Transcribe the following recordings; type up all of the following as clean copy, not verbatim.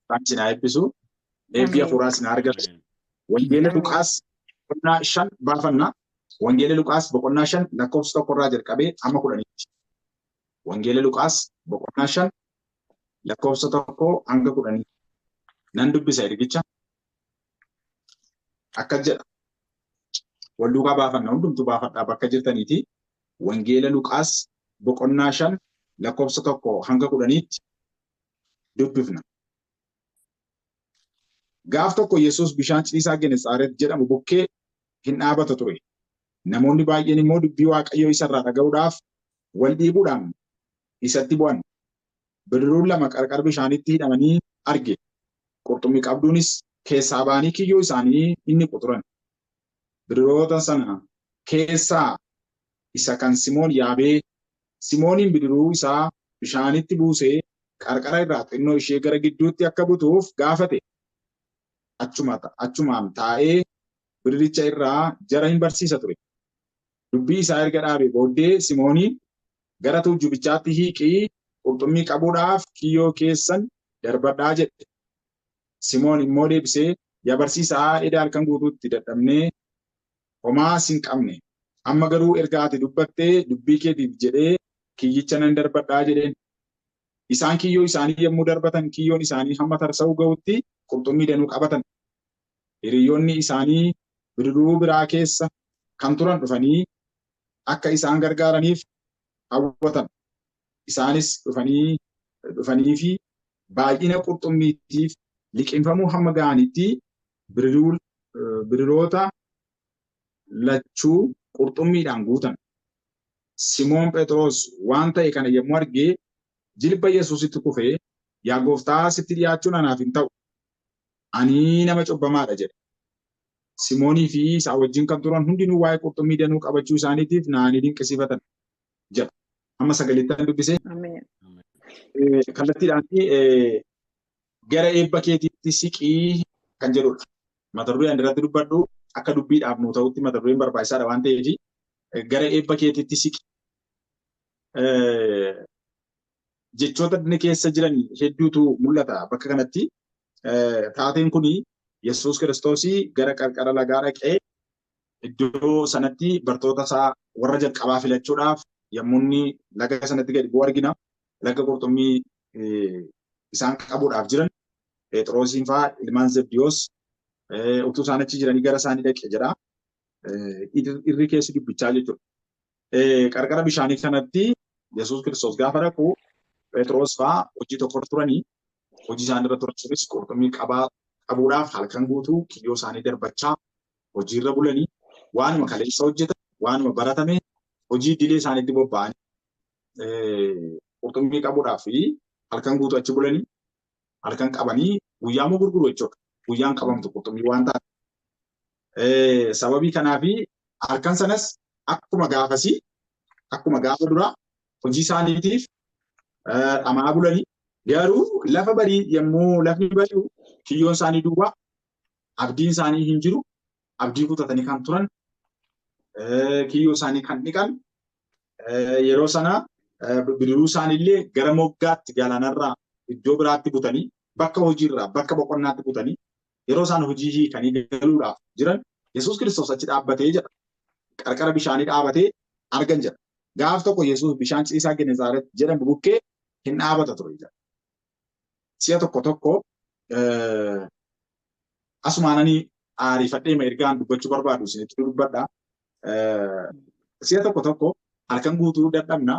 Saansinaa eebbisu. Eebbi Ameen. hafuuraa isin argatu. Wangeela Ameen. Luqaas boqonnaa 5 baafanna. Wangeela Luqaas boqonnaa 5 lakkoofsa 1 irraa jalqabee hamma 10tti. Wangeela Luqaas boqonnaa 5 lakkoofsa 1 hanga 10. Nan dubbisa ergicha. Akkas jedha. Wal duukaa baafanna hundumtuu baafadhaa bakka jirtaniiti. Wangeela Luqaas boqonnaa 5 lakkoofsa 1 hanga 10tti dubbifna. Gaaf tokko Yesuus bishaan ciisaa Genesaaret jedhamu bukkee hin dhaabata ture. Namoonni baay'een immoo dubbii Waaqayyoo isarraa dhaga'uudhaaf wal dhiibuudhaan isatti bu'an. Bidiruun lama qarqara bishaanitti hidhamanii arge. Qurxummii qabduunis keessaa ba'anii kiyyoo isaanii inni quturan. Bidiroota sana keessaa isa kan Simoon yaabee, Simooniin bidiruu isaa bishaanitti buusee qarqara irraa xinnoo ishee gara gidduutti akka butuuf gaafate. Achumaan taa'ee bidiricha irraa jara hin barsiisa ture. Dubbii isaa erga dhaabee booddee Simooniin gara tuujjubichaatti hiiqii qurxummii qabuudhaaf kiyyoo keessan darbadhaa jedhe. Simoon immoo deebisee, yaa barsiisaa eda halkan guutuutti dadhabnee homaa sin qabne. Amma garuu erga ati dubbattee dubbii keetiif jedhee kiyyicha nan darbadhaa jedheen. Isaan kiyyoo isaanii yommuu darbatan kiyyoon isaanii hamma tarsa'uu ga'utti qurxummii danuu qabatan. Hiriyoonni isaanii bidiruu biraa keessa kan turan dhufanii akka isaan gargaaraniif hawwatan. Isaanis dhufanii fi baay'ina qurxummiitiif liqimfamuu hamma ga'anitti bidiroota lachuu qurxummiidhaan guutan. Simoon Phexros waan ta'e kana yommuu argee jilba Yesuusitti kufee, yaa gooftaa sitti dhiyaachuun anaaf hin ta'u. Ani nama cubbamaadha jedhe. Simoonii fi isaa wajjin kan turan hundinuu waa'ee qurxummii danuu qabachuu isaaniitiif naanii dinqisiifatan jedha. Amma sagalittaan dubbisee. Kallattiidhaan gara eebba keetiitti siqii kan jedhudha. Mata dureen irratti dubbadhu akka dubbiidhaaf nuu ta'utti mata dureen barbaachisaadha waan ta'eef gara eebba keetiitti siqi. Jechoota inni keessa jiran hedduutu mul'ata bakka kanatti. Taateen kuni Yesuus Kiristoos gara qarqara lagaa dhaqee iddoo sanatti bartoota isaa warra jalqabaa filachuudhaaf yommuu inni laga sanatti gadi bu'u argina. Laga qurxummii isaan qabuudhaaf jiran Phexrosiin fa'aa ilmaan Zebdiyoos utuu isaan achi jiranii gara isaanii dhaqe jedha. Irri keessi dubbichaa jechuudha. Qarqara bishaanii kanatti Yesuus Kiristoos gaafa dhaqu Phexros fa'aa hojii tokko turanii hojii isaan irra turan sunis qurxummii qabuudhaaf halkan guutuu kiyyoo isaanii darbachaa hojiirra bulanii waanuma kaleessa hojjetan waanuma baratame hojii idilee isaaniitti bobba'anii qurxummii qabuudhaaf fi halkan guutuu achi bulanii halkan qabanii guyyaa immoo gurguru jechuudha. Guyyaan qabamtu qurxummii waan taate. Sababii kanaaf halkan sanas akkuma gaafa duraa hojii isaaniitiif dhamaa bulanii garuu lafa barii yommuu lafni bari'u kiyyoon isaanii duwwaa abdiin isaanii hin jiru. Abdii kutatanii kan turan kiyyoo isaanii kan dhiqan yeroo sana bidiruu isaaniillee gara moggaatti galaanarraa iddoo biraatti butanii bakka hojiirraa bakka boqonnaatti butanii yeroo isaan hojii hiikanii galuudhaaf jiran Yesuus Kiristoos achi dhaabbatee jedha. Qarqara bishaanii dhaabatee argan jedha. Gaaf tokko Yesuus bishaan ciisaa Genesaaret jedhamu bukkee hin dhaabata ture jedha. Si'a tokko asumaananii aariifadhee ergaan dubbachuu barbaadu isinitti dubbadha. Si'a tokko halkan guutuu dadhabna,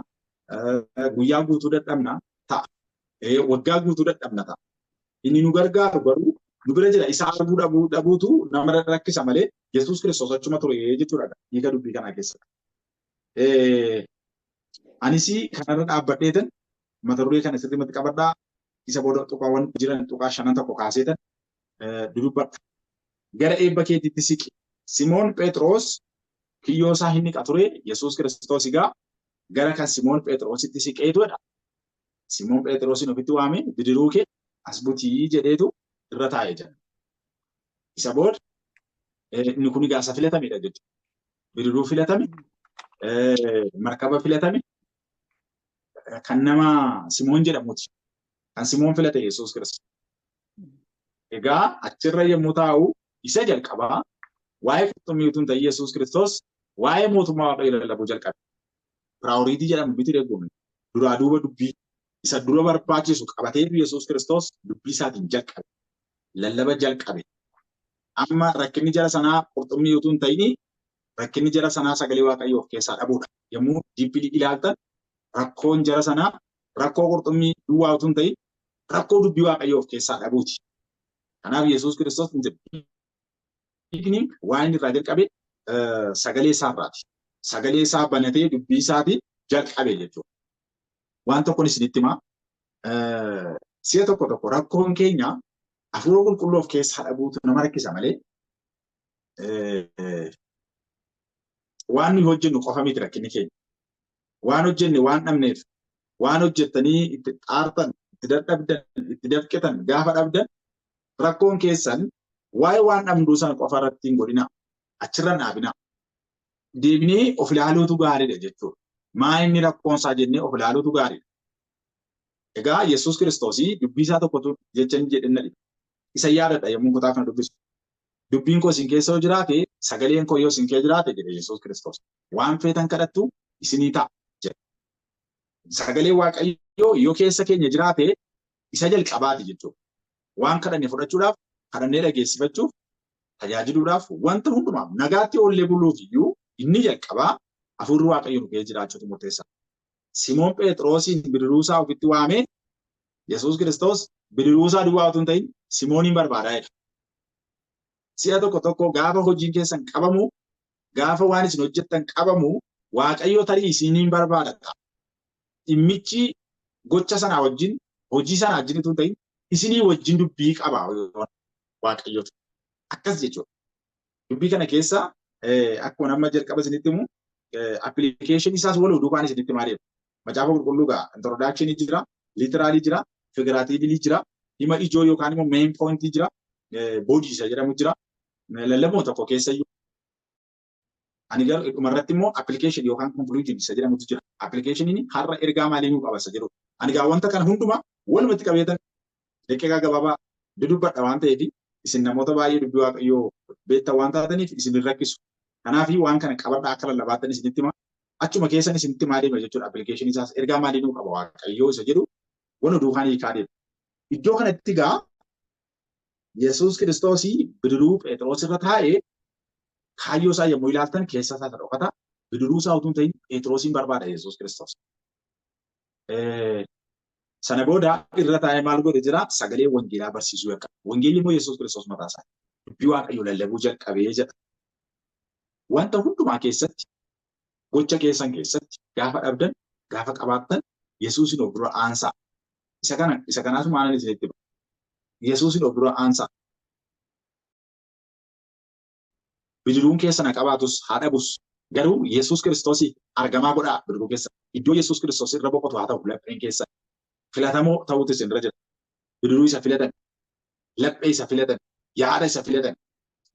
guyyaa guutuu dadhabna ta'a. Waggaa guutuu dadhabna ta'a. Inni nu gargaaru garuu nu bira jira isa arguu dhabuutu nama rakkisa malee Yesuus Kiristoos achuma ture jechuudha hiika dubbii kanaa keessatti. Anis kanarra dhaabbadheetan mata duree kana sirriitti qabadhaa isa booda tuqaawwan jiran tuqaa 5 tokko kaaseetan dudubbadha. Gara eebba keetiitti siqi. Simoon Phexros kiyyoo isaa hin dhiqa ture Yesuus Kiristoos egaa gara kan Simoon Phexrositti siqeetudha. Simoon Phexrosin ofitti waamee bidiruu kee as butii jedheetu irra taa'ee jira. Isa booda inni kun egaa isa filatamedha jechuudha. Bidiruu filatame, markaba filatame kan nama Simoon jedhamuuti. kan Simoon filate Yesuus Kiristoos. Egaa achirra yommuu taa'u isa jalqabaa waa'ee qurxummii utuu hin ta'in Yesuus Kiristoos waa'ee mootummaa Waaqayyoo lallabuu jalqabe. Piraayoriitii jedhamu biti deegguun duraa duuba dubbii isa dura barbaachisu qabatee Yesuus Kiristoos dubbii isaatiin jalqabe. Lallaba jalqabe. Amma rakkinni jara sanaa qurxummii utuu hin ta'in rakkinni jara sanaa sagalee Waaqayyoo of keessaa dhabuudha. Yommuu diippilii ilaaltan rakkoon jara sanaa rakkoo qurxummii duwwaa utuu hin ta'in rakkoo dubbii Waaqayyoo of keessaa dhabuuti. Kanaaf Yesuus Kiristoos waan inni irraa jalqabe sagalee isaa irraati. Sagalee isaa banatee dubbii isaatiin jalqabe jechuudha. Waan tokkoon isinitti himaa si'a tokko tokko rakkoon keenya hafuura qulqulluu of keessaa dhabuutu nama rakkisa malee waan nuyi hojjennu qofa miti rakkinni keenya. Waan hojjenne waan dhabneef waan hojjettanii itti xaartan, itti dadhabdan, itti dafqitan gaafa dhabdan rakkoon keessan waa'ee waan dhabduu sana qofa irratti hin godhina. Achirra dhaabina. Deebinee of ilaaluutu gaariidha jechuudha. Maa inni rakkoonsaa jennee of ilaaluutu gaariidha. Egaa Yesuus Kiristoosii dubbii isaa tokkotu jecha hin jedhin nadhi. Isa yaadadha yommuu kutaa kana dubbisu. Dubbiin koo isin keessa yoo jiraate, sagaleen koo yoo isin keessa jiraate jedhe Yesuus Kiristoos. Waan feetan kadhattu isinii ta'a jedhe. Sagalee Waaqayyoo yoo keessa keenya jiraate isa jalqabaati jechuudha. Waan kadhanne fudhachuudhaaf, kadhannee dhageessifachuuf, tajaajiluudhaaf, wanta hundumaaf nagaatti oollee buluuf iyyuu inni jalqabaa hafuurri Waaqayyoo nu keessa jiraachuutu murteessa. Simoon Phexrosiin bidiruusaa ofitti waamee Yesuus Kiristoos bidiruusaa duwwaa utuu hin ta'in Simooniin barbaadaa jedha. Si'a tokko tokko gaafa hojiin keessan qabamu, gaafa waan isin hojjettan qabamu, Waaqayyoo tarii isiniin barbaadata. Dhimmichi gocha sanaa wajjin, hojii sanaa wajjin utuu hin ta'in isinii wajjin dubbii qaba Waaqayyootu. Akkas jechuudha. Dubbii kana keessa akkuma nama jalqaba isinitti himu appilikeeshinii isaas waluu duubaan isinitti himaa deema. Macaafa qulqulluu gaa introdakshinii jira, liiteraalii jira, figuraatiivii jira, dhimma ijoo yookaan immoo meen poointii jira, boodii isa jedhamu jira. Lallaboo tokko keessayyuu. Ani garuu dhumarratti immoo appilikeeshinii yookaan konkuluutiin isa jedhamutu jira. Appilikeeshiniin har'a ergaa maalii nuu qaba isa jedhu. Ani gaa wanta kana hundumaa walumatti qabeetan daqiiqaa gabaabaa dudubbadha waan ta'eef isin namoota baay'ee dubbii Waaqayyoo beektan waan taataniif isin hin rakkisu. Kanaaf waan kana qabadhaa akka lallabaattan isinitti hima. Achuma keessan isinitti maal deema jechuudha. Appilikeeshinii isaas ergaa maalii nuu qaba Waaqayyoo isa jedhu waan duukaan hiikaa deema. Iddoo kanatti gaa Yesuus Kiristoosii bidiruu Phexros irra taa'ee kaayyoo isaa yommuu ilaaltan keessa isaa dhokata. Bidiruu isaa utuu hin ta'in Phexrosiin barbaada Yesuus Kiristoos. Sana booda irra taa'ee maal godhe jira sagalee wangeelaa barsiisuu jalqabe. Wangeelli immoo Yesuus Kiristoos mataa isaa. Dubbii Waaqayyoo lallabuu jalqabee jedha. Wanta hundumaa keessatti, gocha keessan keessatti gaafa dhabdan, gaafa qabaattan Yesuusin of dura aansaa. Isa kanaatu maalan isinitti hima. Yesuusin of dura aansaa. Bidiruun keessa na qabaatus haa dhabus garuu Yesuus Kiristoosii argamaa godhaa bidiruu keessa. Iddoo Yesuus Kiristoos irra boqotu haa ta'u lapheen keessa. Filatamoo ta'uutu isin irra jira. Bidiruu isa filatan, laphee isa filatan, yaada isa filatan.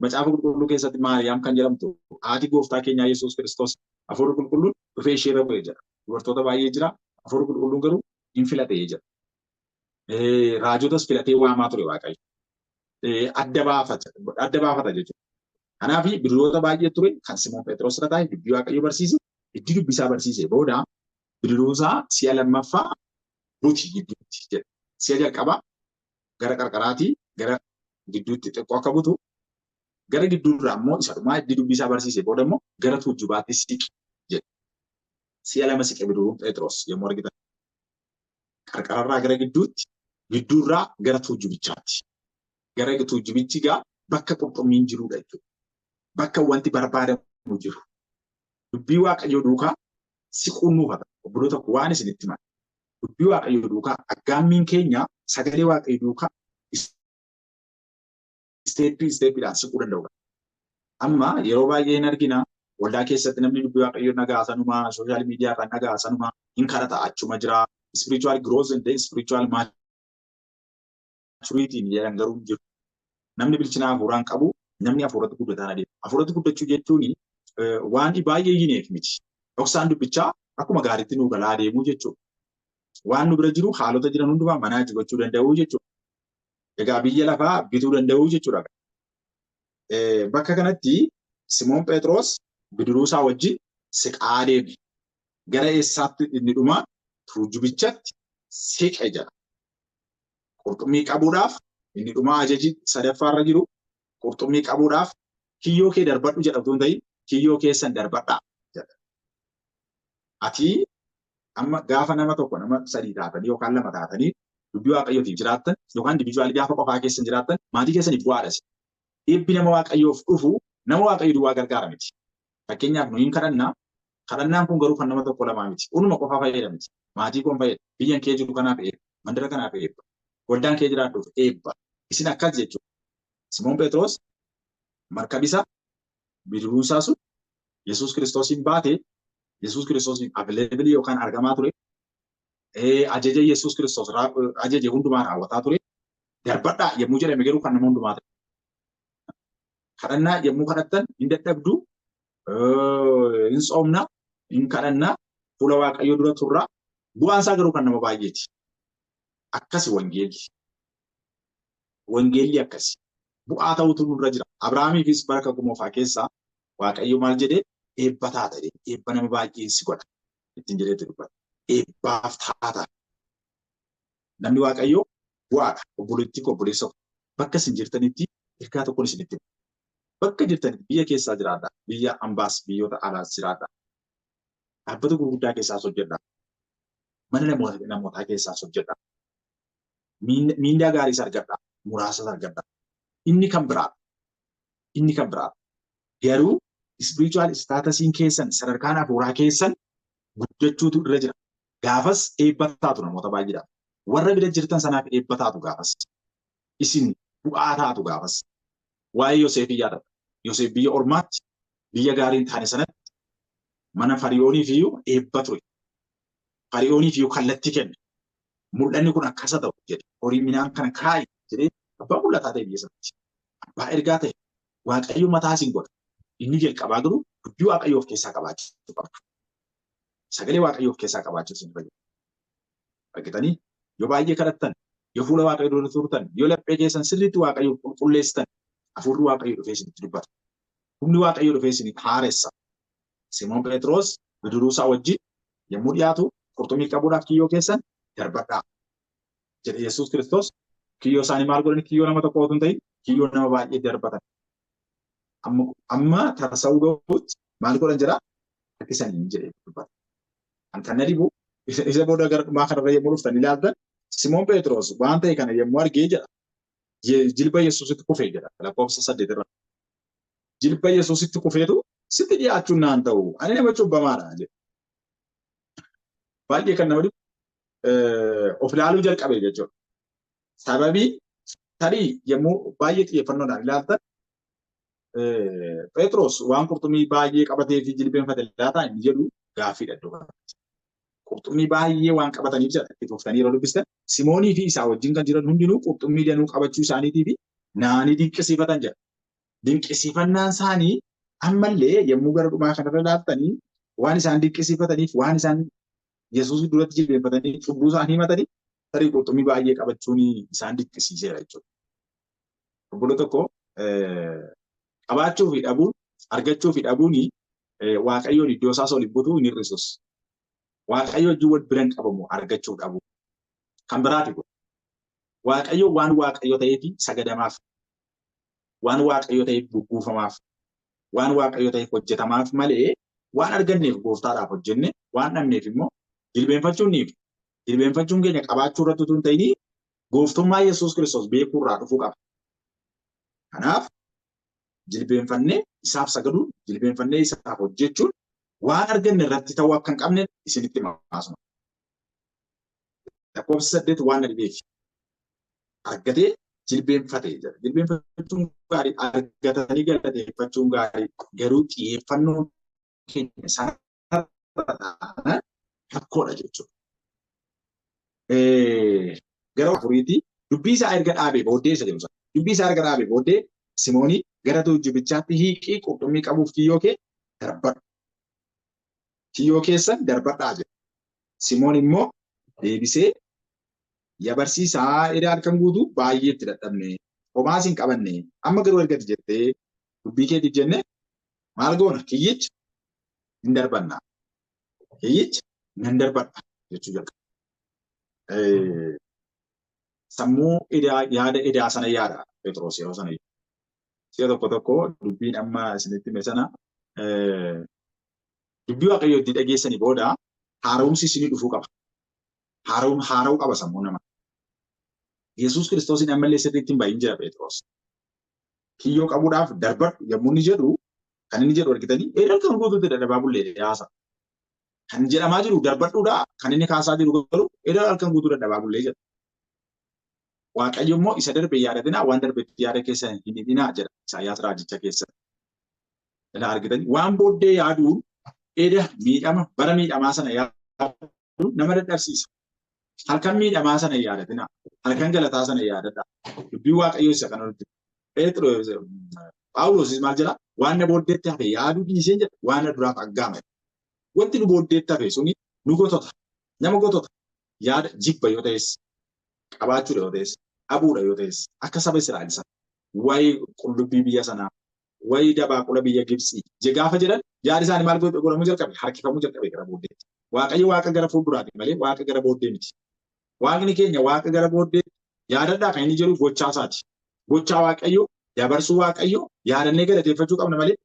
Macaafa qulqulluu keessatti Maariyaam kan jedhamtu haati gooftaa keenyaa Yesuus Kiristoos hafuurri qulqulluun dhufee ishee irra bu'ee jira. Dubartoota baay'ee jira. Hafuurri qulqulluun garuu hin filatee jira. Raajotas filatee waamaa ture Waaqayyo. Adda baafata jechuudha. Kanaaf bidiroota baay'ee ture kan Simoon Phexros irra taa'e dubbii Waaqayyo barsiise, itti dubbisaa barsiise booda bidiruusaa si'a lammaffaa buti gidduutti jedha. Si'a jalqabaa gara qarqaraatii gara gidduutti xiqqoo akka butu gara gidduurraa immoo isa dhumaa itti dubbisaa barsiise booda immoo gara tuujjubaatti siqi jedha. Si'a lama siqe bidiruun Phexros yommuu argitan. Qarqararraa gara gidduutti, gidduurraa gara tuujjubichaatti. Gara tuujjubichi gaa bakka qurxummiin jirudha jechuudha. Bakka wanti barbaadamu jiru. Dubbii Waaqayyoo duukaa siquun nuufata. Obboloota tokko waan isinitti himan. Dubbii Waaqayyoo duukaa aggaammiin keenya sagalee Waaqayyoo duukaa isteeppiidhaan siquu danda'u. Amma yeroo baay'ee hin argina waldaa keessatti namni dubbii Waaqayyoo nagaa sanumaa sooshaal miidiyaa irraa nagaa sanumaa hin kadhata achuma jira. Spiritual growth and spiritual maturity jedhan garuu jiru. Namni bilchina hafuuraan qabu namni hafuuratti guddataan adeema. Hafuuratti guddachuu jechuun waan baay'ee hineef miti. Dhoksaan dubbichaa akkuma gaariitti nuu galaa adeemuu jechuudha. waan nu bira jiru haalota jiran hundumaa manaa gochuu danda'uu jechuudha. Egaa biyya lafaa bituu danda'uu jechuudha. Bakka kanatti Simoon Phexros bidiruu isaa wajjin siqaa deeme. Gara eessaatti inni dhuma tuujubichatti siqe jira. Qurxummii qabuudhaaf inni dhuma ajaji sadaffaarra jiru qurxummii qabuudhaaf kiyyoo kee darbadhu jedhamtu hin ta'in kiyyoo keessan darbadhaa jedha. Ati amma gaafa nama tokko nama sadii taatanii yookaan lama taatanii dubbii waaqayyootiif jiraattan yookaan individuaalii gaafa qofaa keessan jiraattan maatii keessaniif bu'aadha. Eebbi nama waaqayyoof dhufu nama waaqayyo duwwaa gargaara miti. Fakkeenyaaf nuyi kadhannaa kadhannaan kun garuu kan nama tokko lamaa miti. Unuma qofaa fayyada miti. Maatii kun fayyada. Biyyan kee jiru kanaaf eebba. Mandara kanaaf eebba. Waldaan kee jiraadhuuf eebba. Isin akkas jechuudha. Simoon Phexros markabisa bidiruu isaa sun Yesuus Kiristoosiin baatee Yesuus Kiristoosiin available yookaan argamaa ture. Ajaja Yesuus Kiristoos ajaja hundumaa raawwataa ture. Darbadhaa yommuu jedhame garuu kan nama hundumaa ta'e. Kadhannaa yommuu kadhattan hin dadhabdu, hin tsoomna, hin kadhannaa, fuula waaqayyoo dura turraa. Bu'aan isaa garuu kan nama baay'eeti. Akkasi wangeelli. Wangeelli akkasi. Bu'aa ta'utu nurra jira. Abrahaamiifis bara kakuu keessaa waaqayyo maal jedhee eebba taata jedhee eebba nama baay'ee si godha. Ittiin jedheetu dubbata. Eebbaaf taata. Namni waaqayyoo bu'aadha. Obboleettii koo obboleessa koo bakka isin jirtanitti hirkaa tokkoon isinitti bakka jirtanitti biyya keessaa jiraadha. Biyya ambaas biyyoota alaas jiraadha. Dhaabbata gurguddaa keessaas hojjedha. Mana namootaa keessaas hojjedha. Miindaa gaariis argadha. Muraasas argadha. Inni kan biraa. Inni kan biraa. Garuu spiritual staatusiin keessan sadarkaan hafuuraa keessan guddachuutu irra jira. Gaafas eebba taatu namoota baay'eedhaaf. Warra bira jirtan sanaaf eebba taatu gaafas. Isin bu'aa taatu gaafas. Waa'ee Yoosef yaadadha. Yoosef biyya ormaatti biyya gaariin taane sanatti mana Fariyooniif iyyuu eebba ture. Fariyooniif iyyuu kallattii kenne. Mul'anni kun akkasa ta'u jedhe. Horii midhaan kana kaa'i jedhee abbaa mul'ataa ta'e biyya sanatti. Abbaa ergaa ta'e waaqayyo mataa isin godha. Inni jalqabaa garuu dubbii waaqayyoo of keessaa qabaachuu qaba. Sagalee waaqayyoo of keessaa qabaachuu isin fayyada. Argitanii yoo baay'ee kadhattan, yoo fuula waaqayyoo dura turtan, yoo laphee keessan sirriitti waaqayyoo qulqulleessitan, hafuurri waaqayyoo dhufee isinitti dubbata. Humni waaqayyoo dhufee isinitti haaressa. Simoon Phexros bidiruu isaa wajjin yommuu dhiyaatu qurxummii qabuudhaaf kiyyoo keessan darbadhaa jedhe Yesuus Kiristoos. Kiyyoo isaanii maal godhani? Kiyyoo nama tokko otoo hin ta'in kiyyoo nama baay'ee darbatan. Amma tarsa'uu gahuutti maal godhan jedhaa? Harkisanii jedhee dubbata. Kan na dhibu isa booda gara dhumaa kanarra yommuu dhuftan ilaaltan Simoon Phexros waan ta'e kana yommuu argee jedha jilba Yesuusitti kufee jedha lakkoofsa 8 irra. Jilba Yesuusitti kufeetu sitti dhiyaachuun naan ta'u ani nama cubbamaadha jedhe. Baay'ee kan nama dhibu of ilaaluu jalqabe jechuudha. Sababii tarii yommuu baay'ee xiyyeeffannoodhaan ilaaltan Phexros waan qurxummii baay'ee qabatee fi jilbeenfate laataa inni jedhu gaaffiidha iddoo kanatti. Qurxummii baay'ee waan qabataniif jedha itti tuuftanii yeroo dubbistan Simoonii fi isaa wajjin kan jiran hundinuu qurxummii danuu qabachuu isaaniitii fi naanii dinqisiifatan jedha. Dinqisiifannaan isaanii ammallee yommuu gara dhumaa kanarra ilaaltanii waan isaan dinqisiifataniif waan isaan Yesuus duratti jilbeenfatanii cubbuu isaanii himatanii tarii qurxummii baay'ee qabachuun isaan dinqisiiseera jechuudha. Obbolo tokko qabaachuu fi dhabuun argachuu fi dhabuun waaqayyoon iddoo isaas ol butuu hin hir'isus. Waaqayyo wajjin wal biran qabamu argachuu dhabu. Kan biraati kun waaqayyo waan waaqayyo ta'eef sagadamaaf, waan waaqayyo ta'eef gugguufamaaf, waan waaqayyo ta'eef hojjetamaaf malee waan arganneef gooftaadhaaf hojjenne waan dhabneef immoo jilbeenfachuun niif. Jilbeenfachuun keenya qabaachuu irratti utuu hin ta'in gooftummaa Yesuus Kiristoos beekuu irraa dhufuu qaba. Kanaaf jilbeenfannee isaaf sagaduun, jilbeenfannee isaaf hojjechuun waan arganne irratti ta'uu akka hin qabne isinitti himaasuma. Lakkoofsa 8 waan na dhibeef argatee jilbeenfatee jira. Jilbeenfachuun gaarii, argatanii galateeffachuun gaarii, garuu xiyyeeffannoon keenya sana rakkoodha jechuudha. Gara afuriitii dubbii isaa erga dhaabee booddee isa jedhu sana. Dubbii isaa erga dhaabee booddee Simoonii gara tuujubichaatti hiiqii qurxummii qabuuf kiyyoo kee darbadhu. Kiyyoo keessan darbadhaa jedha. Simoon immoo deebisee yaa barsiisaa edda halkan guutuu baay'ee itti dadhabne homaas hin qabanne amma garuu ergati jettee dubbii keetiif jenne maal goona kiyyicha hin darbanna kiyyicha hin darbadha jechuu jalqaba. Sammuu yaada edaa sana yaada Phexros yeroo sana si'a tokko dubbiin amma isinitti hime sana dubbii waaqayyoo itti dhageessanii booda haaromsi isinii dhufuu qaba. Haara'uu qaba sammuu namaa. Yesuus Kiristoosiin ammallee sirriitti hin bahin jira Phexros. Kiyyoo qabuudhaaf darbadhu yommuu inni jedhu kan inni jedhu argitanii edda kan guutuutti dadhabaa bullee yaasa. Kan jedhamaa jiru darbadhuudha kan inni kaasaa jiru garuu edda halkan guutuu dadhabaa bullee jedha. Waaqayyo immoo isa darbe yaadatinaa waan darbetti yaada keessan hin hidhinaa jedha Isaayyaas raajicha keessatti. Ilaa argitanii waan booddee yaaduun edda miidhama bara miidhamaa sana yaaduun nama dadhabsiisa. Halkan miidhamaa sana yaadatinaa halkan galataa sana yaadadha. Dubbii waaqayyoo isa kana nutti. Phaawulos maal jedha waan na booddeetti hafe yaaduu dhiisee jedha waan na duraaf aggaame. Wanti nu booddeetti hafe suni nu gotota nama gotota yaada jibba yoo ta'es qabaachuudha yoo ta'es dhabuudha yoo ta'es akka saba Israa'el sana waa'ee qullubbii biyya sanaa waa'ee dabaaqula biyya Gibxii gaafa jedhan yaadi isaanii maal godhamuu jalqabe harkifamuu jalqabe gara booddeetti. Waaqayyo waaqa gara fuulduraati malee waaqa gara booddee miti. Waaqni keenya waaqa gara booddee yaadadhaa kan inni jedhu gochaa isaati. Gochaa waaqayyo dabarsuu waaqayyo yaadannee galateeffachuu qabna malee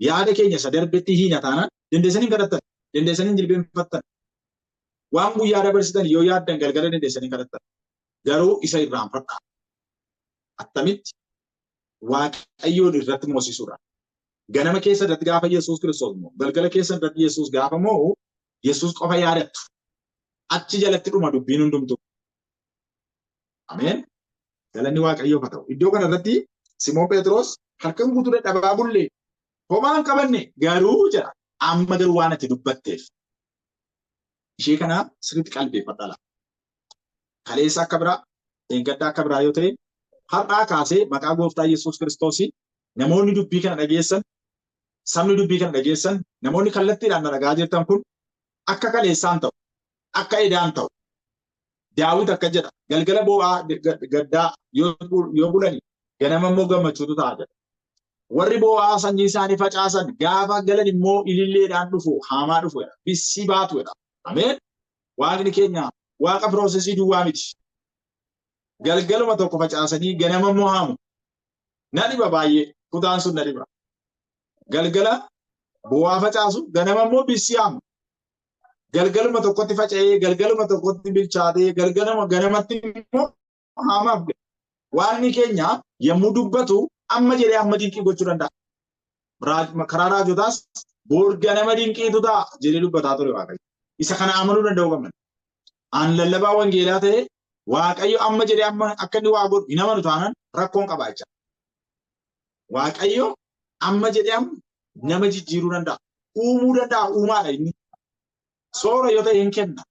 yaada keenya isa darbetti hiina taanaan dandeessanii kadhattan dandeessanii jilbeenfattan waan guyyaa dabarsitan yoo yaaddan galgala dandeessanii kadhattan garuu isa irraanfadhaa. Attamitti waaqayyoon irratti moosisuudha. Ganama keessa irratti gaafa Yesuus Kiristoos moo galgala keessa irratti Yesuus gaafa moo Yesuus qofa yaadattu achi jalatti dhuma dubbiin hundumtu. Ameen. Galanni waaqayyoof haa ta'u. Iddoo kana irratti Simoon Phexros halkan guutuu dadhabaa bullee homaa hin qabanne garuu jedha amma garuu waan ati dubbatteef ishee kana sirriitti qalbeeffadhaa. Kaleessa akka biraa eengaddaa akka biraa yoo ta'e har'aa kaasee maqaa gooftaa Yesuus Kiristoosiin namoonni dubbii kana dhageessan sabni dubbii kana dhageessan namoonni kallattiidhaan na dhagaa jirtan kun akka kaleessaan ta'u akka edaan ta'u. Daawit akka jedha galgala boo'aa gaddaa yoo bulani ganama immoo gammachuutu ta'a jedha. Warri boo'aa sanyii isaanii facaasan gaafa galan immoo ililleedhaan dhufu haamaa dhufu jedha. Bissii baatu jedha. Ameen. Waaqni keenya waaqa piroosesii duwwaa miti. Galgaluma tokko facaasanii ganama immoo haamu. Na dhiba baay'ee kutaan sun na dhiba. Galgala boo'aa facaasu ganama immoo bissii haamu. Galgaluma tokkotti faca'ee galgaluma tokkotti bilchaatee ganamatti immoo haamaaf gahe. Waaqni keenya yommuu dubbatu amma jedhee amma dinqii gochuu danda'a. Karaa raajotaas boor ganama dinqiitu ta'a jedhee dubbataa ture Waaqayyo. Isa kana amanuu danda'u qabna. Aan lallabaa wangeelaa ta'ee Waaqayyo amma jedhee amma akka inni waa godhu hin amanu taanaan rakkoon qabaachaa. Waaqayyo amma jedhee amma nama jijjiiruu danda'a. Uumuu danda'a uumaadha inni. Soora yoo ta'e hin kenna.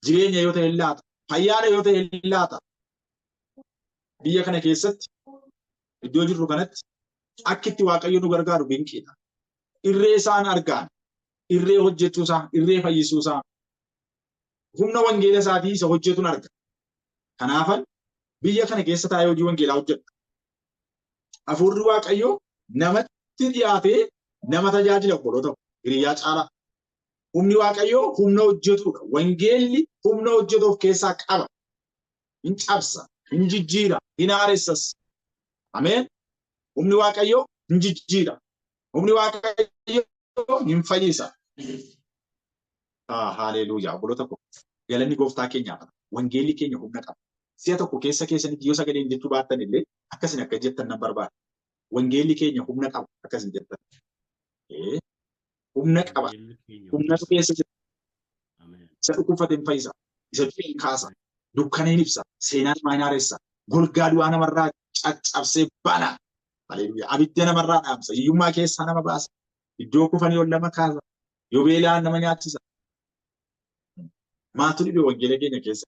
Jireenya yoo ta'e hin laata. Fayyaadha yoo ta'e hin laata. Biyya kana keessatti iddoo jirru kanatti akkitti Waaqayyo nu gargaaru dinqiidha. Irree isaan argaan, irree hojjechuu isaa, irree fayyisuu isaa, humna wangeela isaatii isa hojjetuun arga. Kanaafan biyya kana keessa taa'ee hojii wangeelaa hojjedha. Hafuurri Waaqayyo namatti dhiyaatee nama tajaajila obboloota hiriyyaa caalaa. Humni Waaqayyoo humna hojjetudha. Wangeelli humna hojjetu of keessaa qaba. Hin cabsa, hin jijjiira, hin haaressas. Ameen. Humni Waaqayyoo hin jijjiira. Humni Waaqayyoo hin fayyisa. Haleluuyaa. Obboloota koo galanni gooftaa keenyaaf. Wangeelli keenya humna qaba. Si'a tokko keessanitti yoo sagalee jechuu baattan illee akkasin akka jettan nan barbaada. Wangeelli keenya humna qaba akkasin jettan. Humna qaba. Humna keessa jira. Isa dhukkubfate hin fayyisa. Isa du'e hin kaasa. Dukkana hin ibsa. Seenaa namaa hin haaressa. Golgaa du'aa namarraa caccabsee bana. Haleluuyaa. Abidda namarraa dhaamsa. Hiyyummaa keessaa nama baasa. Iddoo kufanii ol nama kaasa. Yoo beelaan nama nyaachisa. Maatu dhibe wangeela keenya keessa.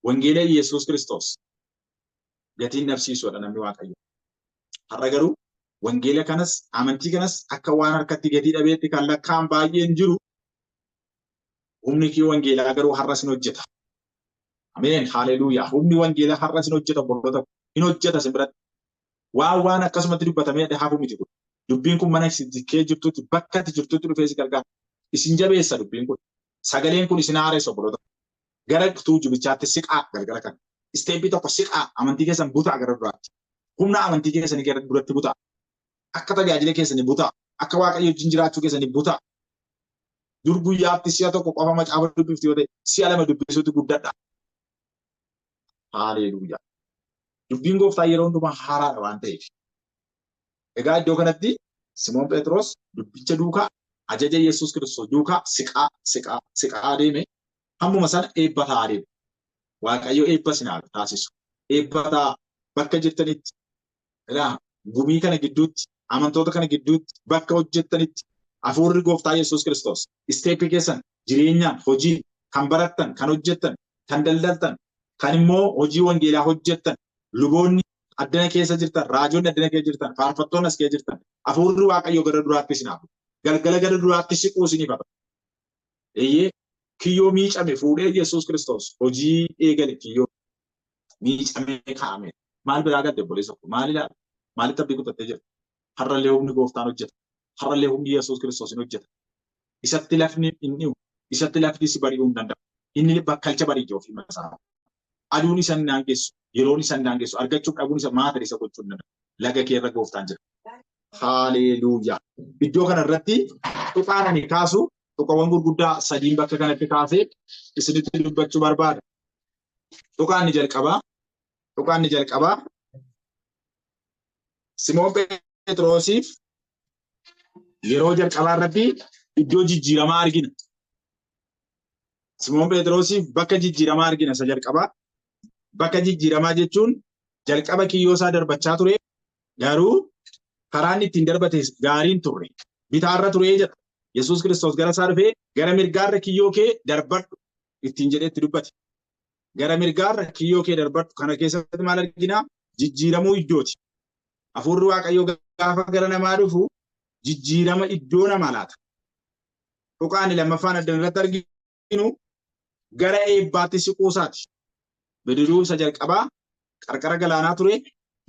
Wangeela Yesuus Kiristoos. Gatiin nabsiisuudha namni Waaqayyo. Har'a garuu wangeela kanas amantii kanas akka waan harkatti gatii dhabeetti kan lakkaan baay'een jiru Humni kiyoo wangeelaa garuu har'as hin hojjeta. Ameen. Haleluuyaa. Humni wangeelaa har'as hin hojjeta obboloota hin hojjeta simbiratti. Waan akkasumatti dubbatamee hafu miti kun. Dubbiin kun mana kee jirtutti bakka ati jirtutti dhufee si gargaara. Isin jabeessa dubbiin kun. Sagaleen kun isin haareessa obboloota. Gara tuujubichaatti siqaa gargara kan. Isteeppii tokko siqaa amantii keessan butaa gara duraatti. Humna amantii keessanii gara duratti butaa. Akka tajaajila keessanii butaa. Akka Waaqayyo wajjin jiraachuu keessanii butaa. Dur guyyaatti si'a tokko qofa macaafa dubbifti yoo ta'e si'a lama dubbisuutti guddadha. Haleluuyaa. Dubbiin gooftaa yeroo hundumaa haaraadha waan ta'eef. Egaa iddoo kanatti Simoon Phexros dubbicha duukaa ajaja Yesuus Kiristoos duukaa siqaa deeme hammuma sana eebbataa adeeme. Waaqayyo eebba sinaa taasisu. Eebbataa bakka jirtanitti gumii kana gidduutti amantoota kana gidduutti bakka hojjettanitti hafuurri gooftaa Yesuus Kiristoos isteeppii keessan jireenyaan hojii kan barattan kan hojjettan kan daldaltan kan immoo hojii wangeelaa hojjettan luboonni addana keessa jirtan raajoonni addana keessa jirtan faarfattoonni as keessa jirtan hafuurri Waaqayyo gara duraatti sinaafu galgala gara duraatti siquu isiniif eeyyee kiyyoo miicame fuudhee Yesuus Kiristoos hojii eegale kiyyoo miicamee kaa'ame maal biraa gadde obboleessa maal ilaala maalitti abdii kutattee jirta har'allee humni gooftaan hojjeta har'allee humni Yesuus Kiristoos hin hojjeta isatti lafni inni isatti lafni si bari'uu hin danda'u inni bakkalcha bari'ee ofii masaa aduun isa naangessu yeroon isa naangessu argachuuf dhabuun isa maata isa gochuu hin danda'u laga keerra gooftaan jira. Haleluuyaa. Iddoo kana irratti tuqaanani kaasu tuqawwan gurguddaa sadiin bakka kanatti kaasee isinitti dubbachuu barbaada. Tuqaanni jalqabaa Simoon Phexrosiif yeroo jalqabaa irratti iddoo jijjiiramaa argina. Simoon Phexrosiif bakka jijjiiramaa argina isa jalqabaa. Bakka jijjiiramaa jechuun jalqaba kiyyoo isaa darbachaa ture garuu karaan ittiin darbate gaariin turre bitaarra ture jedha. Yesuus Kiristoos gara isaa dhufee gara mirgaarra kiyyoo kee darbadhu ittiin jedhee itti dubbate. Gara mirgaarra kiyyoo kee darbadhu kana keessatti maal arginaa? Jijjiiramuu iddooti. Hafuurri Waaqayyoo gaafa gara namaa dhufu jijjiirama iddoo namaa laata. Tuqaani lammaffaan addana irratti arginu gara eebbaatti siquu isaati. Bidiruu isa jalqabaa qarqara galaanaa ture,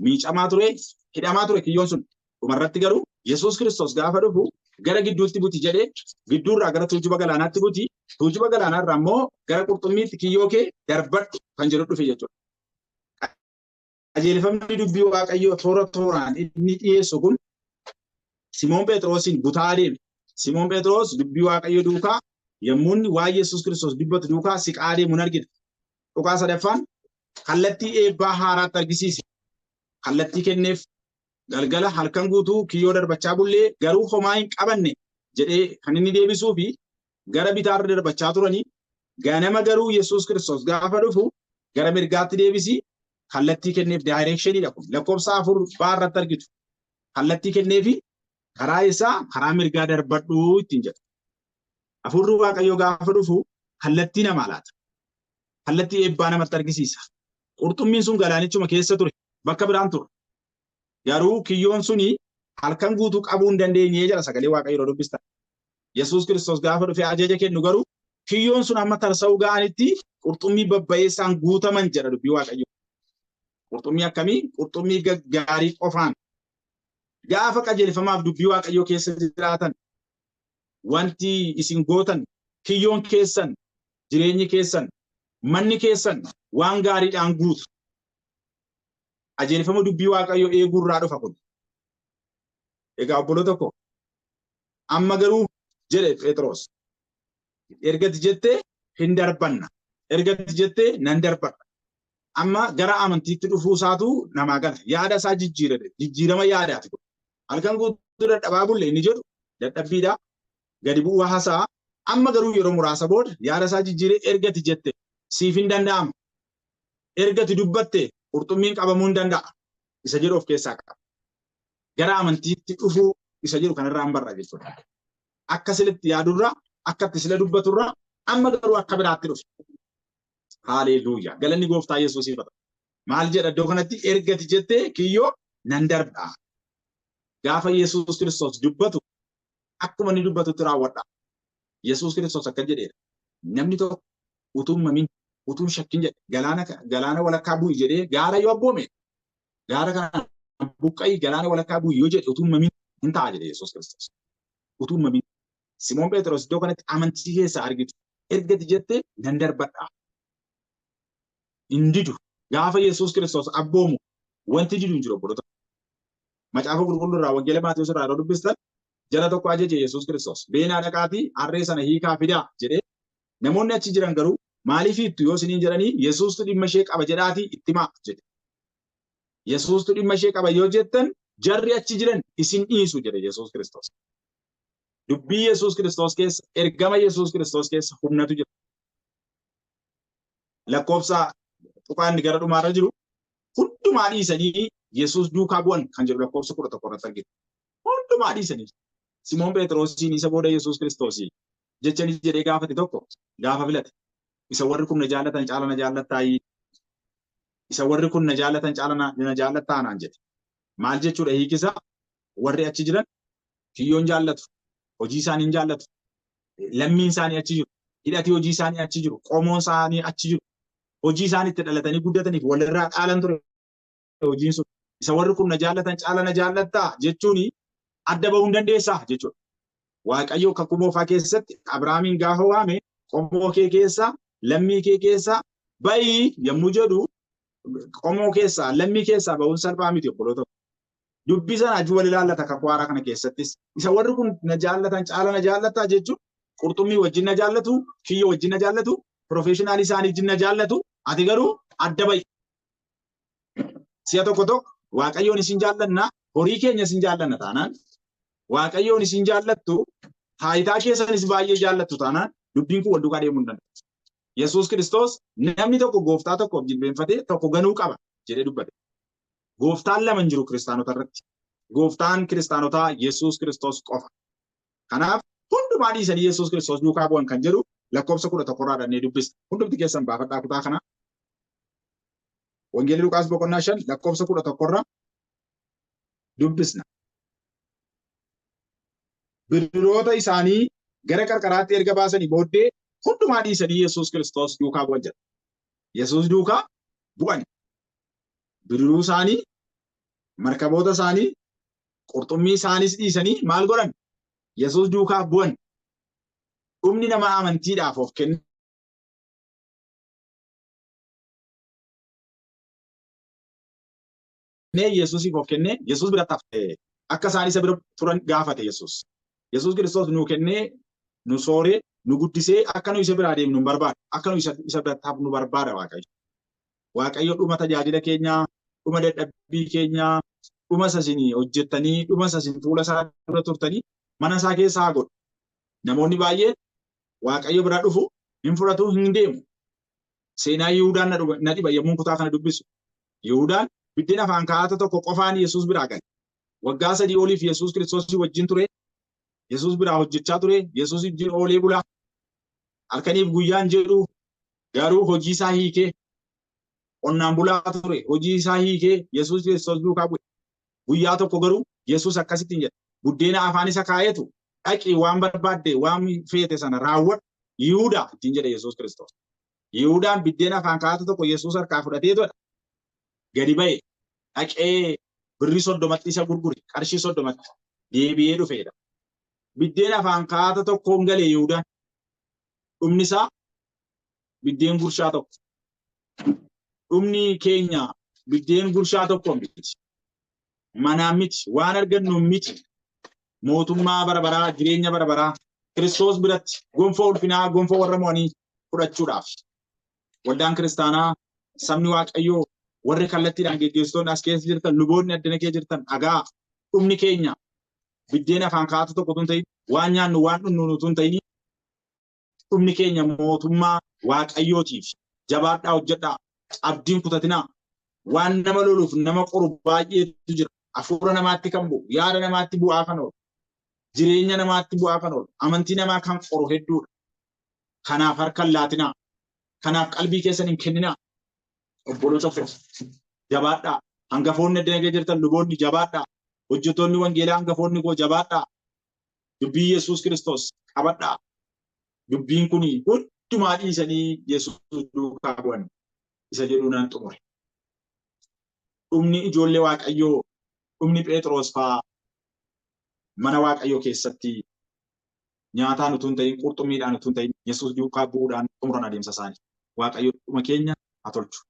miicamaa ture, hidhamaa ture kiyyoon sun. Dhumarratti garuu Yesuus Kiristoos gaafa dhufu gara gidduutti buti jedhee gidduurraa gara tuujuba galaanaatti buti. Tuujuba galaanaarraa immoo gara qurxummiitti kiyyoo kee darbadhu kan jedhu dhufe jechuudha. Qajeelfamni dubbii Waaqayyoo toora tooraan inni dhiyeessu kun Simoon Phexrosiin butaa deeme. Simoon Phexros dubbii Waaqayyoo duukaa yommuu inni waa'ee Yesuus Kiristoos dubbatu duukaa siqaa deemuun argina. Tuqaa sadaffaan kallattii eebbaa haaraatti argisiise. Kallattii kenneef galgala halkan guutuu kiyyoo darbachaa bullee garuu homaa hin qabanne jedhee kan inni deebisuu fi gara bitaarra darbachaa turanii ganama garuu Yesuus Kiristoos gaafa dhufu gara mirgaatti deebisi kallattii kenneef daayireekshiniidha kun lakkoofsa 4 baarratti argitu. Kallattii kenneefi karaa isaa karaa mirgaa darbadhuu ittiin jedha. Hafuurri Waaqayyoo gaafa dhufu kallattii namaa laata. Kallattii eebbaa namatti argisiisa. Qurxummiin sun galaanichuma keessa ture bakka biraan ture. Garuu kiyyoon suni halkan guutuu qabuu hin dandeenye jedha sagalee Waaqayyoo dubbistan. Yesuus Kiristoos gaafa dhufee ajaja kennu garuu kiyyoon sun amma tarsa'uu ga'anitti qurxummii babbayeessaan guutaman jedha dubbii Waaqayyoo. Qurxummii akkamii? Qurxummii gaarii qofaan. Gaafa qajeelfamaaf dubbii Waaqayyoo keessa jiraatan wanti isin gootan kiyyoon keessan jireenyi keessan manni keessan waan gaariidhaan guutu. Qajeelfama dubbii Waaqayyoo eeguurraa dhufa kun. Egaa obboloota koo amma garuu jedhe Phexros ergati jettee hin darbanna. Ergati jettee nan darbadha. Amma gara amantiitti dhufuu isaatu namaa gala. Yaada isaa jijjiirama yaadaati. Halkan guutuu dadhabaa bulle inni jedhu dadhabbiidha. Gadi bu'uu haasaa amma garuu yeroo muraasa booda yaada isaa jijjiiree ergati jette siif hin danda'amu. Ergati dubbatte qurxummiin qabamuu hin danda'a. Isa jedhu of keessaa qaba. Gara amantiitti dhufuu isa jedhu kanarraa hin barra jechuudha. Akka silitti yaadurraa akka itti sila dubbaturraa amma garuu akka biraatti dhufe. Haleluuyaa. Galanni gooftaa Yesuusiif haa ta'u. Maal jedha iddoo kanatti ergati jettee kiyyoo nan darbaa. Gaafa Yesuus Kiristoos dubbatu akkuma inni dubbatutti raawwadha. Yesuus Kiristoos akka jedheedha. namni tokko utuun mamin utuun shakkin jedhe galaana walakkaa bu'i jedhee gaara yoo abboome gaara kana buqqa'ii galaana walakkaa bu'i yoo jedhe utuun mamin hin ta'a jedhe Yesuus Kiristoos. Utuun mamin Simoon Phexros iddoo kanatti amantii keessa argitu ergati jettee nan darbadha. Hin didu gaafa Yesuus Kiristoos abboomu wanti didu hin jiru obboloota. Macaafa qulqulluu irraa wangeela Maatewos irraa yeroo dubbistan jala tokko ajaje Yesuus Kiristoos beenaa dhaqaatii harree sana hiikaa fidaa jedhee namoonni achi jiran garuu maaliif ittu yoo isiniin jedhanii Yesuustu dhimma ishee qaba jedhaatii itti himaa jedhe. Yesuustu dhimma ishee qaba yoo jettan jarri achi jiran isin dhiisu jedhe Yesuus Kiristoos. Dubbii Yesuus Kiristoos keessa ergama Yesuus Kiristoos keessa humnatu jira. Lakkoofsa tuqaan gara dhumaarra jiru hundumaa dhiisanii Yesuus duukaa bu'an kan jedhu lakkoofsa 11 irratti argina. Hundumaa dhiisanii Simoon Phexrosiin isa booda Yesuus Kiristoosii jechanii jedhee gaafate tokko gaafa filate isa warri kun na jaallatan caala na jaallattaayi isa warri kun na jaallatan caala na jaallattaa naan jedhe. Maal jechuudha hiikisa warri achi jiran kiyyoon jaallatu hojii isaanii hin jaallatu lammiin isaanii achi jiru hidhati hojii isaanii achi jiru qomoon isaanii achi jiru hojii isaanii itti dhalatanii guddataniif walirraa dhaalan ture hojiin sun isa warri kun na jaallatan caala na jaallattaa jechuun adda bahuu hin dandeessaa jechuudha. Waaqayyo kakuu moofaa keessatti Abrahaamiin gaafa waame qomoo kee keessaa lammii kee keessaa ba'i yommuu jedhu qomoo keessaa lammii keessaa ba'uun salphaa miti obboloota. Dubbii sana ajuu wal ilaallata kakuu haaraa kana keessattis isa warri kun na jaallatan caala na jaallattaa jechuun qurxummii wajjin na jaallatu kiyya wajjin na jaallatu profeeshinaal isaanii wajjin na jaallatu ati garuu adda ba'i. Si'a tokko Waaqayyoon isin jaallanna horii keenya isin jaallanna taanaan Waaqayyoon isin jaallattu taayitaa keessanis baay'ee jaallattu taanaan dubbiin kun wal duukaa deemuu hin danda'u. Yesuus Kiristoos namni tokko gooftaa tokkoof jilbeenfatee tokko ganuu qaba jedhee dubbate. Gooftaan lama hin jiru kiristaanota irratti. Gooftaan kiristaanotaa Yesuus Kiristoos qofa. Kanaaf hundumaa dhiisanii Yesuus Kiristoos duukaa bu'an kan jedhu lakkoofsa 11 irraa dhannee dubbisna. Hundumti keessan baafadhaa kutaa kana. Wangeelli Luqaas boqonnaa 5 lakkoofsa 11 irraa dubbisna. Bidiroota isaanii gara qarqaraatti erga baasanii booddee hundumaa dhiisanii Yesuus Kiristoos duukaa bu'an jedha. Yesuus duukaa bu'an. Bidiruu isaanii, markaboota isaanii, qurxummii isaaniis dhiisanii maal godhan? Yesuus duukaa bu'an. Dhumni nama amantiidhaaf of kenne. Yesuusiif of kennee Yesuus biratti hafe akka isaan isa bira turan gaafate Yesuus. Yesuus Kiristoos nuu kennee nu sooree nu guddisee akka nu isa biraa deemnu nu barbaada. Akka nu isa biratti hafu nu barbaada Waaqayyo. Waaqayyo dhuma tajaajila keenyaa, dhuma dadhabbii keenyaa, dhuma sasin hojjettanii, dhuma sasin fuula isaa dura turtanii mana isaa keessa haa godhu. Namoonni baay'een Waaqayyo bira dhufu hin fudhatu hin deemu. Seenaa Yihuudaan na dhiba yommuu kutaa kana dubbisu. Yihuudaan biddeen afaan kaa'ata tokko qofaan Yesuus biraa gale. Waggaa 3 oliif Yesuus Kiristoos wajjin ture. Yesuus biraa hojjechaa ture. Yesuus wajjin oolee bulaa. Halkaniif guyyaan jedhu garuu hojii isaa hiikee qonnaan bulaa ture. Hojii isaa hiikee Yesuus Kiristoos duukaa bu'e. Guyyaa tokko garuu Yesuus akkasitti hin jedhe. Buddeena afaan isa kaa'etu dhaqii waan barbaadde waan feete sana raawwadhu Yihuudaa ittiin jedhe Yesuus Kiristoos. Yihuudaan biddeen afaan kaa'atu tokko Yesuus harkaa fudhatee ture. Gadi ba'e dhaqee birrii 30 isa gurgure qarshii 30 deebi'ee dhufeedha. Biddeen afaan kaa'ata tokkoon galee Yihuudaan. Dhumni isaa biddeen gurshaa tokko. Dhumni keenya biddeen gurshaa tokko miti. Manaa miti waan argannu miti. Mootummaa bara baraa jireenya bara baraa Kiristoos biratti gonfoo ulfinaa gonfoo warra mo'anii fudhachuudhaaf. Waldaan kiristaanaa sabni Waaqayyoo warri kallattiidhaan geggeessitoonni as keessa jirtan luboonni addana kee jirtan dhagaa dhumni keenya biddeen afaan kaa'atu tokko tun ta'in waan nyaannu waan dhugnu tun ta'in dhumni keenya mootummaa Waaqayyootiif jabaadhaa hojjedhaa abdiin kutatinaa waan nama loluuf nama qoru baay'eetu jira. Hafuura namaatti kan bu'u yaada namaatti bu'aa kan oolu jireenya namaatti bu'aa kan oolu amantii namaa kan qoru hedduudha. Kanaaf harka hin laatinaa. Kanaaf qalbii keessan hin kenninaa. Obboloota jabaadhaa. Hangafoonni addana kee jirtan luboonni jabaadhaa. Hojjettoonni wangeelaa hangafoonni koo jabaadhaa. Dubbii Yesuus Kiristoos qabadhaa. Dubbiin kun hundumaa dhiisanii Yesuus duukaa bu'an isa jedhu nan xumure. Dhumni ijoollee Waaqayyoo, dhumni Phexros fa'aa mana Waaqayyoo keessatti nyaataan utuu hin ta'in, qurxummiidhaan utuu hin ta'in, Yesuus duukaa bu'uudhaan xumuran adeemsa isaanii. Waaqayyo dhuma keenya haa tolchu.